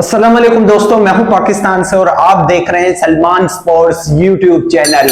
अस्सलाम वालेकुम दोस्तों, मैं हूं पाकिस्तान से और आप देख रहे हैं सलमान स्पोर्ट्स यूट्यूब चैनल।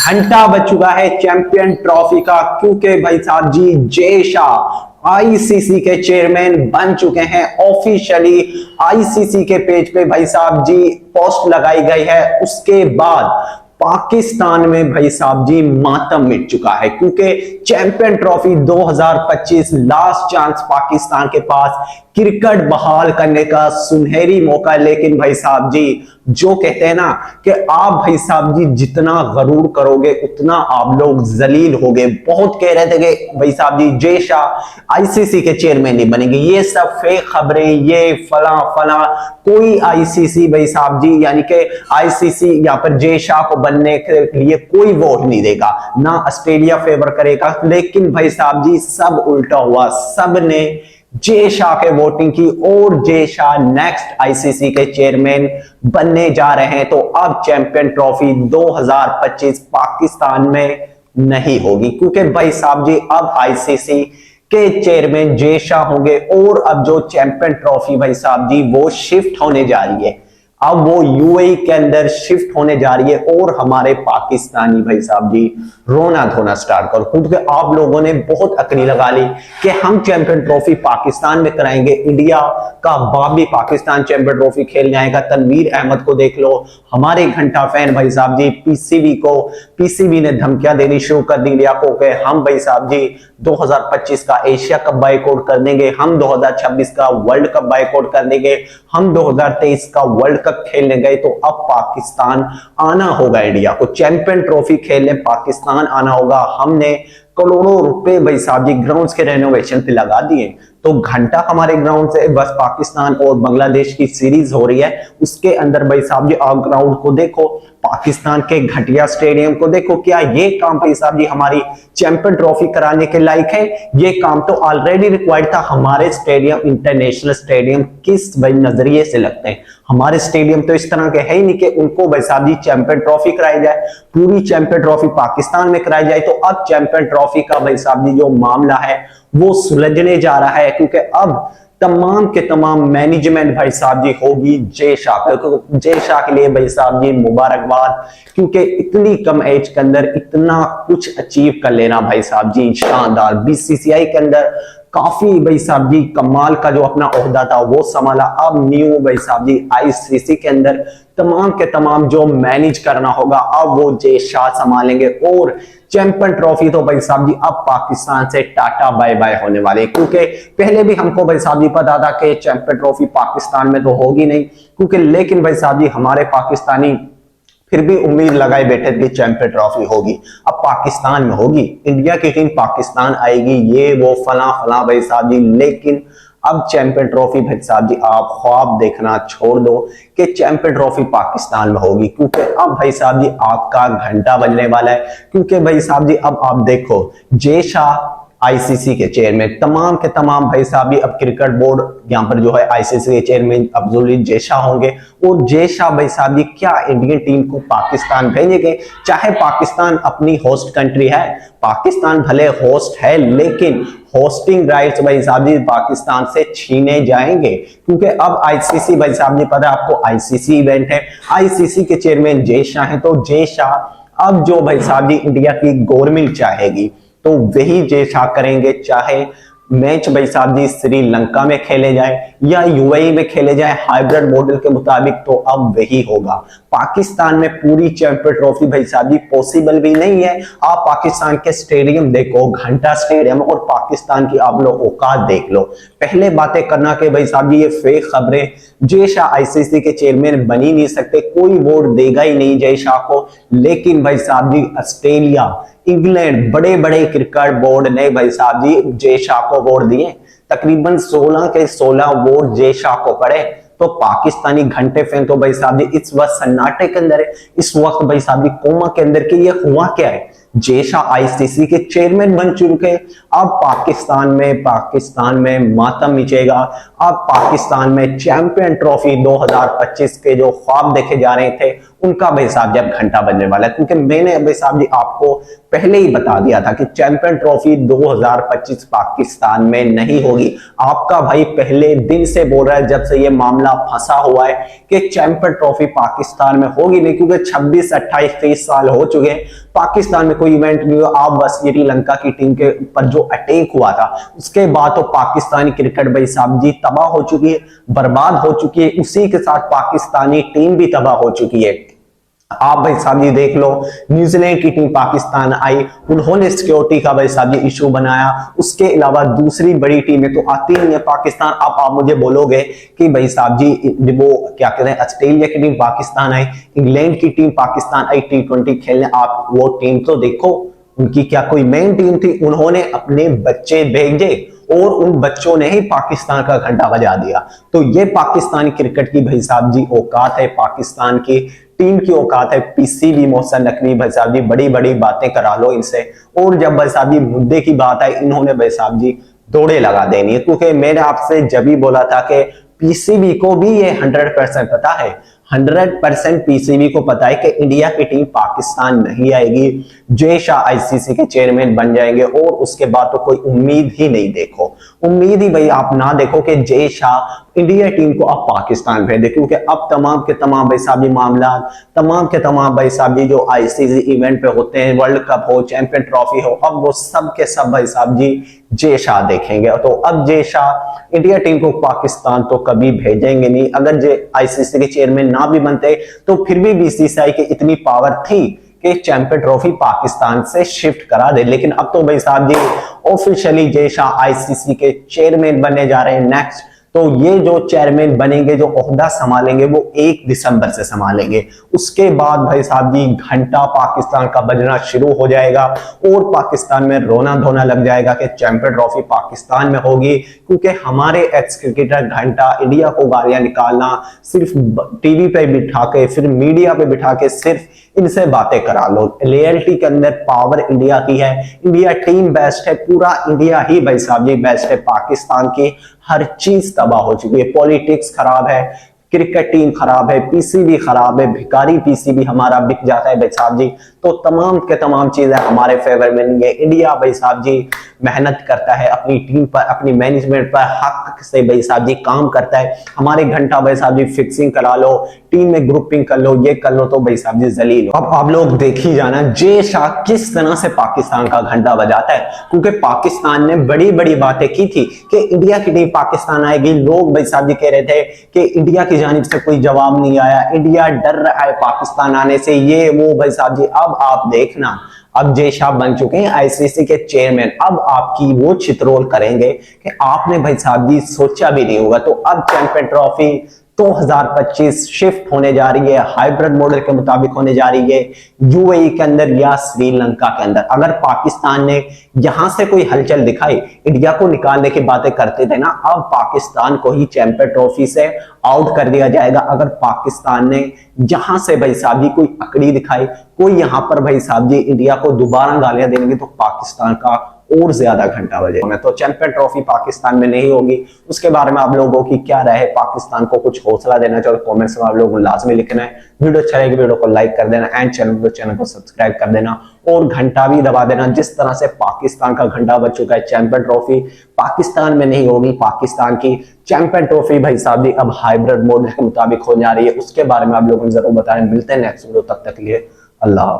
घंटा बज चुका है चैंपियन ट्रॉफी का, क्योंकि भाई साहब जी जय शाह आईसीसी के चेयरमैन बन चुके हैं ऑफिशियली। आईसीसी के पेज पे भाई साहब जी पोस्ट लगाई गई है। उसके बाद पाकिस्तान में भाई साहब जी मातम मिट चुका है, क्योंकि champion trophy 2025 last chance Pakistan के पास क्रिकेट बहाल करने का सुनहरी मौका। लेकिन भाई साहब जी जो कहते हैं ना कि आप भाई साहब जी जितना गरूर करोगे उतना आप लोग जलील होगे। बहुत कह रहे थे कि भाई साहब जी जय शाह आईसीसी के चेयरमैन नहीं बनेंगे, ये सब फेक खबरें, ये फला फला। कोई आईसीसी भाई साहब जी यानी कि आईसीसी यहाँ पर जय शाह को बनने के लिए कोई वोट नहीं देगा, ना ऑस्ट्रेलिया फेवर करेगा। लेकिन भाई साहब जी सब उल्टा हुआ, सब ने जय शाह के वोटिंग की और जय शाह नेक्स्ट आईसीसी के चेयरमैन बनने जा रहे हैं। तो अब चैंपियन ट्रॉफी 2025 पाकिस्तान में नहीं होगी, क्योंकि भाई साहब जी अब आईसीसी के चेयरमैन जय शाह होंगे और अब जो चैंपियन ट्रॉफी भाई साहब जी वो शिफ्ट होने जा रही है। अब वो यूएई के अंदर शिफ्ट होने जा रही है और हमारे पाकिस्तानी भाई साहब जी रोना धोना स्टार्ट करो, क्योंकि आप लोगों ने बहुत अकड़ी लगा ली कि हम चैंपियन ट्रॉफी पाकिस्तान में कराएंगे। इंडिया का बाप भी पाकिस्तान चैंपियन ट्रॉफी खेलने आएगा। तनवीर अहमद को देख लो, हमारे घंटा फैन भाई साहब जी पीसीबी ने धमकियां देनी शुरू कर दी इंडिया को कि हम भाई साहब जी 2025 का एशिया कप बाइकआउट कर देंगे, हम 2026 का वर्ल्ड कप बाइकआउट कर देंगे, हम 2023 का वर्ल्ड कप खेलने गए। तो अब पाकिस्तान आना होगा, इंडिया को चैंपियन ट्रॉफी खेलने पाकिस्तान आना होगा। हमने करोड़ों रुपए भाई साहब जी ग्राउंड्स के रेनोवेशन पे लगा दिए। तो घंटा हमारे ग्राउंड से बस पाकिस्तान और बांग्लादेश की सीरीज हो रही है, उसके अंदर भाई साहब जी आप ग्राउंड को देखो, पाकिस्तान के घटिया स्टेडियम को देखो। क्या ये काम भाई साहब जी हमारी चैंपियन ट्रॉफी कराने के लायक है? ये काम तो ऑलरेडी रिक्वायर्ड था। हमारे स्टेडियम इंटरनेशनल स्टेडियम किस भाई नजरिए से लगते हैं? हमारे स्टेडियम तो इस तरह के है ही नहीं कि उनको भाई साहब जी चैंपियन ट्रॉफी कराई जाए, पूरी चैंपियन ट्रॉफी पाकिस्तान में कराई जाए। तो अब चैंपियन ट्रॉफी का भाई साहब जी जो मामला है वो सुलझने जा रहा है, क्योंकि अब तमाम के तमाम मैनेजमेंट भाई साहब जी होगी जय शाह। जय शाह के लिए भाई साहब जी मुबारकबाद, क्योंकि इतनी कम एज के अंदर इतना कुछ अचीव कर लेना भाई साहब जी शानदार। बीसीसीआई के अंदर काफी भाई साहब जी कमाल का जो अपना ओहदा था वो संभाला। अब न्यू भाई साहब जी आईसीसी के अंदर तमाम के तमाम जो मैनेज करना होगा अब वो जय शाह संभालेंगे। और चैंपियन ट्रॉफी तो भाई साहब जी अब पाकिस्तान से टाटा बाय बाय होने वाले, क्योंकि पहले भी हमको भाई साहब जी पता था कि चैंपियन ट्रॉफी पाकिस्तान में तो होगी नहीं, क्योंकि लेकिन भाई साहब जी हमारे पाकिस्तानी फिर भी उम्मीद लगाए बैठे थे चैंपियन ट्रॉफी होगी। अब पाकिस्तान में होगी, इंडिया की टीम पाकिस्तान आएगी, ये वो फला फला भाई साहब जी। लेकिन अब चैंपियन ट्रॉफी भाई साहब जी आप ख्वाब देखना छोड़ दो कि चैंपियन ट्रॉफी पाकिस्तान में होगी, क्योंकि अब भाई साहब जी आपका घंटा बजने वाला है। क्योंकि भाई साहब जी अब आप देखो जय शाह आईसीसी के चेयरमैन, तमाम के तमाम भाई साहब भी अब क्रिकेट बोर्ड यहाँ पर जो है आईसीसी के चेयरमैन अब्दुल जय शाह होंगे। और जय शाह भाई साहब जी क्या इंडियन टीम को पाकिस्तान भेजेंगे? चाहे पाकिस्तान अपनी होस्ट कंट्री है, पाकिस्तान भले होस्ट है, लेकिन होस्टिंग राइट्स भाई साहब जी पाकिस्तान से छीने जाएंगे, क्योंकि अब आईसीसी भाई साहब जी पता है आपको आईसीसी इवेंट है, आईसीसी के चेयरमैन जय शाह है। तो जय शाह अब जो भाई साहब जी इंडिया की गवर्नमेंट चाहेगी तो वही जय शाह करेंगे। चाहे मैच भाई साहब जी श्रीलंका में खेले जाए या यूएई में खेले जाए हाइब्रिड मॉडल के मुताबिक, तो अब वही होगा। पाकिस्तान में पूरी चैंपियन ट्रॉफी भाई साहब जी पॉसिबल भी नहीं है। आप पाकिस्तान के स्टेडियम देखो, घंटा स्टेडियम, और पाकिस्तान की आप लोग औकात देख लो। पहले बातें करना कि भाई साहब जी ये फेक खबरें, जय शाह आईसीसी के चेयरमैन बन ही नहीं सकते, कोई वोट देगा ही नहीं जय शाह को। लेकिन भाई साहब जी ऑस्ट्रेलिया, इंग्लैंड, बड़े बड़े क्रिकेट बोर्ड ने भाई साहब जी जय शाह को वोट दिए। तकरीबन 16 के 16 वोट जय शाह को पड़े। तो पाकिस्तानी घंटे फैन तो भाई साहब जी इस वक्त सन्नाटे के अंदर है, इस वक्त भाई साहब जी कोमा के अंदर के ये हुआ क्या है? जय शाह आईसीसी के चेयरमैन बन चुके। अब पाकिस्तान में मातम मचेगा। अब पाकिस्तान में चैंपियन ट्रॉफी 2025 के जो ख्वाब देखे जा रहे थे उनका भाई साहब जी अब घंटा बजने वाला है, क्योंकि मैंने भाई साहब जी आपको पहले ही बता दिया था कि चैंपियन ट्रॉफी 2025 पाकिस्तान में नहीं होगी। आपका भाई पहले दिन से बोल रहा है, जब से ये मामला फंसा हुआ है कि चैंपियन ट्रॉफी पाकिस्तान में होगी नहीं, क्योंकि 26, 28, 30 साल हो चुके हैं पाकिस्तान में कोई इवेंट नहीं हुआ। आप बस श्रीलंका की टीम के ऊपर जो अटैक हुआ था उसके बाद तो पाकिस्तानी क्रिकेट भाई साहब जी तबाह हो चुकी है, बर्बाद हो चुकी है, उसी के साथ पाकिस्तानी टीम भी तबाह हो चुकी है। आप भाई साहब जी देख लो, न्यूजीलैंड की टीम पाकिस्तान आई, उन्होंने सिक्योरिटी का भाई साहब जी इशू बनाया, उसके अलावा दूसरी बड़ी टीमें तो आती नहीं है पाकिस्तान। अब आप मुझे बोलोगे कि भाई साहब जी वो क्या कहते हैं, ऑस्ट्रेलिया की टीम पाकिस्तान आई, इंग्लैंड की टीम पाकिस्तान आई T20 खेलने, आप वो टीम तो देखो, उनकी क्या कोई मेन टीम थी? उन्होंने अपने बच्चे भेजे और उन बच्चों ने ही पाकिस्तान का घंटा बजा दिया। तो ये पाकिस्तानी क्रिकेट की भाई साहब जी औकात है, पाकिस्तान की टीम की औकात है। पीसीबी मोहसिन नकवी भाई साहब जी बड़ी बड़ी बातें करा लो इनसे, और जब भाई साहब जी मुद्दे की बात है इन्होंने भाई साहब जी दौड़े लगा देनी है, क्योंकि मैंने आपसे जब भी बोला था कि पीसीबी को भी ये 100% पता है, 100% पीसीबी को पता है कि इंडिया की टीम पाकिस्तान नहीं आएगी। जय शाह आईसीसी के चेयरमैन बन जाएंगे और उसके बाद तो कोई उम्मीद ही नहीं, देखो उम्मीद ही भाई आप ना देखो कि जय शाह इंडिया टीम को अब पाकिस्तान भेज दे, क्योंकि अब तमाम के तमाम भाई साहब जी मामला, तमाम के तमाम भाई साहब जी जो आईसीसी इवेंट पे होते हैं, वर्ल्ड कप हो, चैंपियन ट्रॉफी हो, अब वो सब के सब भाई साहब जी जय शाह देखेंगे। तो अब जय शाह इंडिया टीम को पाकिस्तान तो कभी भेजेंगे नहीं। अगर जे आईसीसी के चेयरमैन ना भी बनते तो फिर भी बीसीसीआई की इतनी पावर थी कि चैंपियन ट्रॉफी पाकिस्तान से शिफ्ट करा दे। लेकिन अब तो भाई साहब जी ऑफिशियली जय शाह आईसीसी के चेयरमैन बनने जा रहे हैं नेक्स्ट। तो ये जो चेयरमैन बनेंगे, जो ओहदा संभालेंगे, वो 1 दिसंबर से संभालेंगे। उसके बाद भाई साहब जी घंटा पाकिस्तान का बजना शुरू हो जाएगा और पाकिस्तान में रोना धोना लग जाएगा कि चैंपियन ट्रॉफी पाकिस्तान में होगी, क्योंकि हमारे एक्स क्रिकेटर घंटा इंडिया को गालियां निकालना, सिर्फ टीवी पे बिठा के, फिर मीडिया पे बिठा के सिर्फ इनसे बातें करा लो। रियलिटी के अंदर पावर इंडिया की है, इंडिया टीम बेस्ट है, पूरा इंडिया ही भाई साहब जी बेस्ट है। पाकिस्तान की हर चीज तबाह हो चुकी है, पॉलिटिक्स खराब है, क्रिकेट टीम खराब है, पीसीबी खराब है, भिखारी पीसीबी हमारा बिक जाता है भाई साहब जी। तो तमाम के तमाम चीजें हमारे फेवर में नहीं है। इंडिया भाई साहब जी मेहनत करता है अपनी टीम पर, अपनी मैनेजमेंट पर हक से भाई साहब जी काम करता है। हमारे घंटा भाई साहब जी फिक्सिंग करा लो, टीम में ग्रुपिंग कर लो, ये कर लो, तो भाई साहब जी जलील हो। अब आप लोग देख ही जाना जय शाह किस तरह से पाकिस्तान का घंटा बजाता है, क्योंकि पाकिस्तान ने बड़ी बड़ी बातें की थी कि इंडिया की टीम पाकिस्तान आएगी। लोग भाई साहब जी कह रहे थे कि इंडिया की जानिब से कोई जवाब नहीं आया, इंडिया डर रहा है पाकिस्तान आने से, ये वो भाई साहब जी। अब आप देखना, अब जय शाह बन चुके हैं आईसीसी के चेयरमैन, अब आपकी वो चित्रोल करेंगे कि आपने भाई साहब जी सोचा भी नहीं होगा। तो अब चैंपियन ट्रॉफी 2025 शिफ्ट होने जा रही है, हाइब्रिड मॉडल के मुताबिक होने जा रही है, यूएई के अंदर या श्रीलंका के अंदर। अगर पाकिस्तान ने यहां से कोई हलचल दिखाई, इंडिया को निकालने की बातें करते थे ना, अब पाकिस्तान को ही चैंपियन ट्रॉफी से आउट कर दिया जाएगा। अगर पाकिस्तान ने यहां से भाई साहब जी कोई अकड़ी दिखाई, कोई यहां पर भाई साहब जी इंडिया को दोबारा गालियां देंगे, तो पाकिस्तान का और ज्यादा घंटा बजेगा। तो चैंपियन ट्रॉफी पाकिस्तान में नहीं होगी, उसके बारे में आप लोगों की क्या राय है? पाकिस्तान को कुछ हौसला देना चाहो तो कमेंट्स में आप लोगों को लाजमी लिखना है। वीडियो अच्छा लगे वीडियो को लाइक कर देना एंड चैनल को सब्सक्राइब कर देना और घंटा भी दबा देना। जिस तरह से पाकिस्तान का घंटा बज चुका है, चैंपियन ट्रॉफी पाकिस्तान में नहीं होगी, पाकिस्तान की चैंपियन ट्रॉफी भाई साहब जी अब हाइब्रिड मॉडल के मुताबिक हो जा रही है। उसके बारे में आप लोगों को जरूर बताएं। मिलते हैं नेक्स्ट वीडियो, तब तक के लिए अल्लाह।